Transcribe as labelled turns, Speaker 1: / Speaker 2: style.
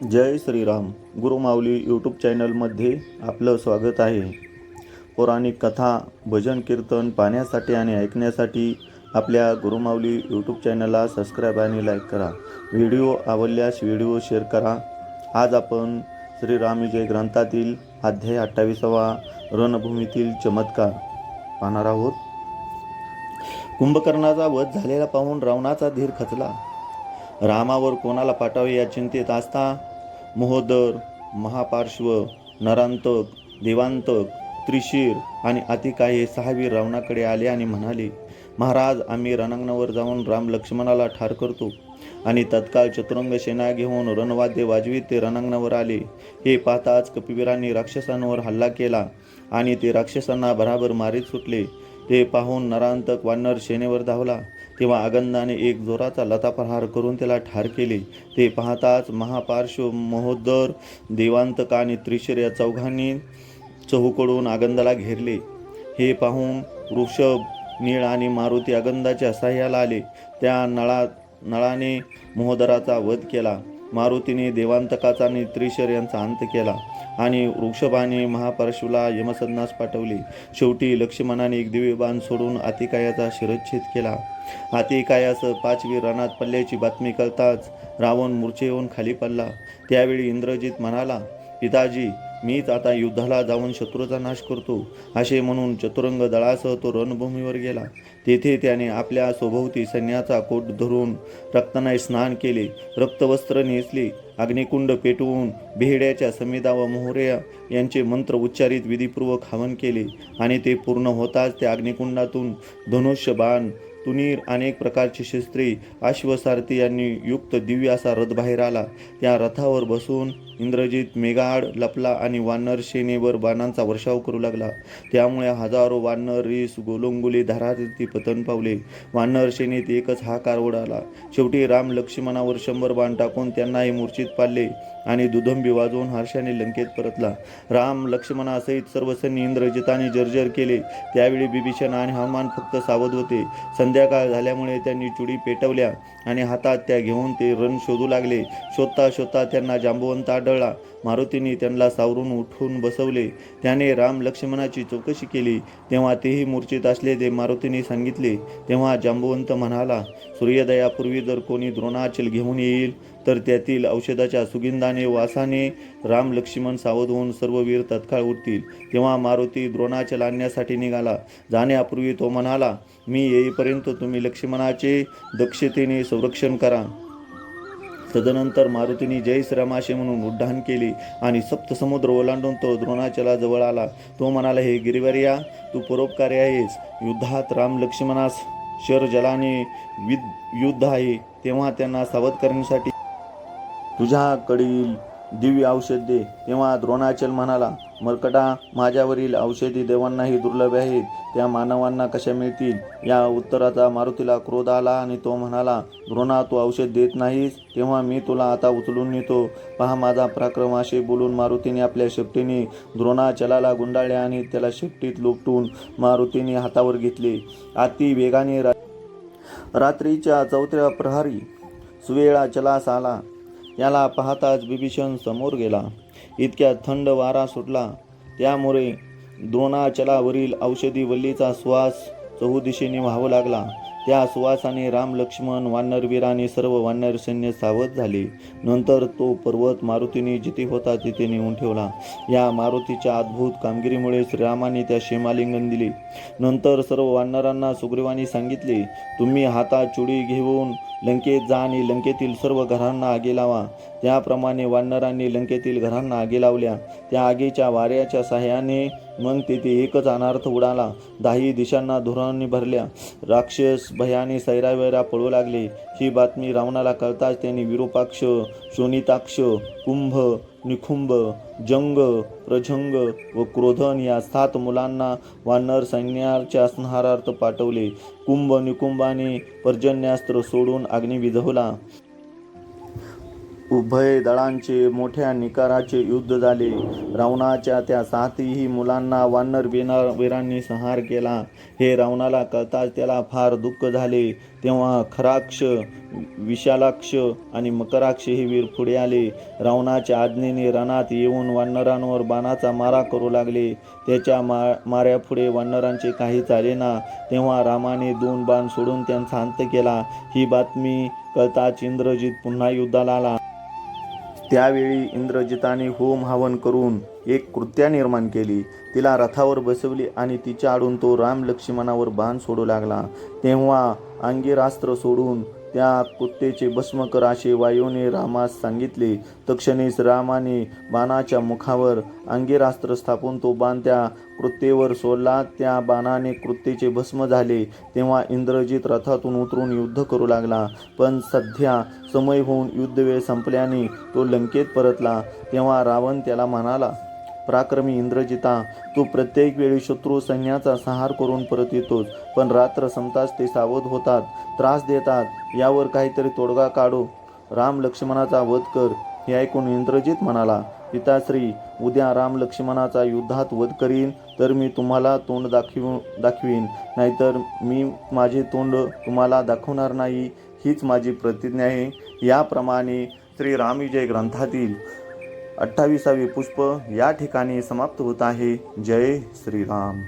Speaker 1: जय Shriram. Gurumauli YouTube चॅनलमध्ये आपलं स्वागत आहे. पौराणिक कथा, भजन कीर्तन पाहण्यासाठी आणि ऐकण्यासाठी आपल्या गुरुमाऊली यूट्यूब चॅनलला सबस्क्राईब आणि लाईक करा. व्हिडिओ आवडल्यास व्हिडिओ शेअर करा. आज आपण श्रीरामविजय ग्रंथातील अध्याय 28वा रणभूमीतील चमत्कार पाहणार आहोत. कुंभकर्णाचा वध झालेला पाहून रावणाचा धीर खचला. रामावर कोणाला पाठवावे या चिंतेत असता महोदर, महापार्श्व, नरांतक, देवांतक, त्रिशीर आणि अतिकाय हे 6 वीर रावणाकडे आले आणि म्हणाले, महाराज, आम्ही रणांगणावर जाऊन राम लक्ष्मणाला ठार करतो. आणि तत्काळ चतुरंग सेना घेऊन रणवाद्य वाजवीत ते रणांगणावर आले. हे पाहताच कपिवीरांनी राक्षसांवर हल्ला केला आणि ते राक्षसांना बराबर मारीत सुटले. ते पाहून नरांतक वानर सेनेवर धावला. तेव्हा आगंदाने एक जोराचा लताप्रहार करून त्याला ठार केले. ते पाहताच महापार्श्व, महोदर, देवांतक आणि त्रिशर या चौघांनी चहूकडून आगंदाला घेरले. हे पाहून वृषभ, नीळ आणि मारुती आगंदाच्या साह्याला आले. त्या नळाने महोदराचा वध केला. मारुतीने देवांतकाचा आणि त्रिशर यांचा अंत केला आणि वृषभाने महापार्श्वला यमसदनास पाठवले. शेवटी लक्ष्मणाने एक दिव्य बाण सोडून अतिकायाचा शिरच्छेद केला. अतिकायास 5 वीर रणात पडल्याची बातमी कळताच रावण मूर्छे येऊन खाली पडला. त्यावेळी इंद्रजित म्हणाला, पिताजी, मीच आता युद्धाला जाऊन शत्रूचा नाश करतो. असे म्हणून चतुरंग दळासह तो रणभूमीवर गेला. तेथे त्याने आपल्या सभोवती सैन्याचा कोट धरून रक्ताने स्नान केले, रक्तवस्त्र नेसले, अग्निकुंड पेटवून बेहड्याच्या समिधा व मोहऱ्या यांचे मंत्र उच्चारित विधीपूर्वक हवन केले. आणि ते पूर्ण होताच त्या अग्निकुंडातून धनुष्य, बाण, तुनीर, अनेक प्रकारची शस्त्रे, अश्वसारथी यांनी युक्त दिव्य असा रथ बाहेर आला. त्या रथावर बसून इंद्रजित मेघाड लपला आणि वानर सेनेवर बाणांचा वर्षाव करू लागला. त्यामुळे हजारो वानर रीस गोलंगुली धाराती पतन पावले. वानर सेनेत एकच हाकार उडाला. शेवटी राम लक्ष्मणावर 100 बाण टाकून त्यांनाही मूर्छित पाडले आणि दुधंबी वाजवून हर्षाने लंकेत परतला. राम लक्ष्मणासहित सर्व सैन्य इंद्रजिताने जर्जर केले. त्यावेळी बिभीषण आणि हनुमान फक्त सावध होते. संध्याकाळ झाल्यामुळे त्यांनी चुडी पेटवल्या आणि हातात त्या घेऊन ते रण शोधू लागले. शोधता शोधता त्यांना जांबवंत आढळला. मारुतीने त्यांना सावरून उठून बसवले. त्याने राम लक्ष्मणाची चौकशी केली. तेव्हा तेही मूर्छित असल्याचे मारुतीने सांगितले. तेव्हा जांबवंत म्हणाला, सूर्योदयापूर्वी जर कोणी द्रोणाचल घेऊन येईल तर त्यातील औषधाच्या सुगंधाने वासाने राम लक्ष्मण सावध होऊन सर्व वीर तत्काळ उठतील. तेव्हा मारुती द्रोणाचल आणण्यासाठी निघाला. जाण्यापूर्वी तो म्हणाला, मी येईपर्यंत तुम्ही लक्ष्मणाचे दक्षतेने संरक्षण करा. तदनंतर मारुतीने जय श्रीराम असे म्हणून उड्डाण केले आणि सप्तसमुद्र ओलांडून तो द्रोणाचला जवळ आला. तो म्हणाला, हे गिरिवर्या, तू परोपकारी आहेस. युद्धात राम लक्ष्मणास शर जलाने युद्ध आहे, तेव्हा त्यांना सावध करण्यासाठी तुझ्याकडील दिव्य औषध दे. तेव्हा द्रोणाचल म्हणाला, मर्कटा, माझ्यावरील औषधी देवांनाही दुर्लभ आहेत, त्या मानवांना कशा मिळतील? या उत्तराचा मारुतीला क्रोध आला आणि तो म्हणाला, द्रोणा, तू औषध देत नाहीस, तेव्हा मी तुला आता उचलून नेतो. पहा माझा पराक्रम. असे बोलून मारुतीने आपल्या शेपटीने द्रोणाचलाला गुंडाळले आणि त्याला शेपटीत लोटून मारुतीने हातावर घेतले. अति वेगाने रात्रीच्या 4थ्या प्रहरी सुवेळा चलास आला. याला पाहताच बिभीषण समोर गेला. इतक्यात थंड वारा सुटला. त्यामुळे द्रोणाचलावरील औषधी वल्लीचा श्वास चहूदिशेने वाहू लागला. त्या सुवासाने राम लक्ष्मण, वानरवीर आणि सर्व वानर सैन्य सावध झाले. नंतर तो पर्वत मारुतीने जिथे होता तिथे नेऊन ठेवला. या मारुतीच्या अद्भुत कामगिरीमुळे श्रीरामाने त्या क्षेमालिंगन दिले. नंतर सर्व वानरांना सुग्रीवाने सांगितले, तुम्ही हातात चुडी घेऊन लंकेत जा आणि लंकेतील सर्व घरांना आगी लावा. त्याप्रमाणे वानरांनी लंकेतील घरांना आगी लावल्या. त्या आगीच्या वाऱ्याच्या साह्याने मग तेथे एकच अनर्थ उडाला. 10 दिशांना धुरांनी भरल्या. राक्षस भयाने सैरावैरा पळू लागले. ही बातमी रावणाला कळताच त्यांनी विरूपाक्ष, शोणिताक्ष, कुंभ, निकुंभ, जंग, प्रजंग व क्रोधन या 7 मुलांना वानर सैन्याच्या संहारार्थ पाठवले. कुंभ निकुंभाने पर्जन्यास्त्र सोडून अग्नी विझवला. उभय दळांचे मोठ्या निकाराचे युद्ध झाले. रावणाच्या त्या 7ही मुलांना वानर वीरांनी संहार केला. हे रावणाला कळताच त्याला फार दुःख झाले. तेव्हा खराक्ष, विशालाक्ष आणि मकराक्ष हे वीर पुढे आले. रावणाच्या आज्ञेने रणात येऊन वानरांवर बाणाचा मारा करू लागले. त्याच्या माऱ्यापुढे वानरांचे काही चालेना. तेव्हा रामाने 2 बाण सोडून त्यांचा अंत केला. ही बातमी कळताच इंद्रजित पुन्हा युद्धाला आला. त्यावेळी इंद्रजिताने होम हवन करून एक कृत्या निर्माण केली. तिला रथावर बसवली आणि तिच्या आडून तो राम लक्ष्मणावर बाण सोडू लागला. तेव्हा अंगिरास्त्र सोडून त्या कुत्तेचे भस्म कर असे वायूने रामास सांगितले. तक्षणीच रामाने बाणाच्या मुखावर अंगिरास्त्र स्थापून तो बाण त्या कृत्येवर सोडला. त्या बाणाने कृत्येचे भस्म झाले. तेव्हा इंद्रजित रथातून उतरून युद्ध करू लागला. पण सध्या समय होऊन युद्धवेळ संपल्याने तो लंकेत परतला. तेव्हा रावण त्याला म्हणाला, पराक्रमी इंद्रजिता, तू प्रत्येक वेळी शत्रू सैन्याचा संहार करून परत येतोस, पण रात्र संपताच ते सावध होतात, त्रास देतात. यावर काहीतरी तोडगा काढो. राम लक्ष्मणाचा वध कर. हे ऐकून इंद्रजित म्हणाला, पिताश्री, उद्या राम लक्ष्मणाचा युद्धात वध करीन तर मी तुम्हाला तोंड दाखवीन, नाहीतर मी माझे तोंड तुम्हाला दाखवणार नाही. हीच माझी प्रतिज्ञा आहे. याप्रमाणे श्री रामविजय ग्रंथातील 28वे पुष्प या ठिकाणी समाप्त होत आहे. जय श्रीराम.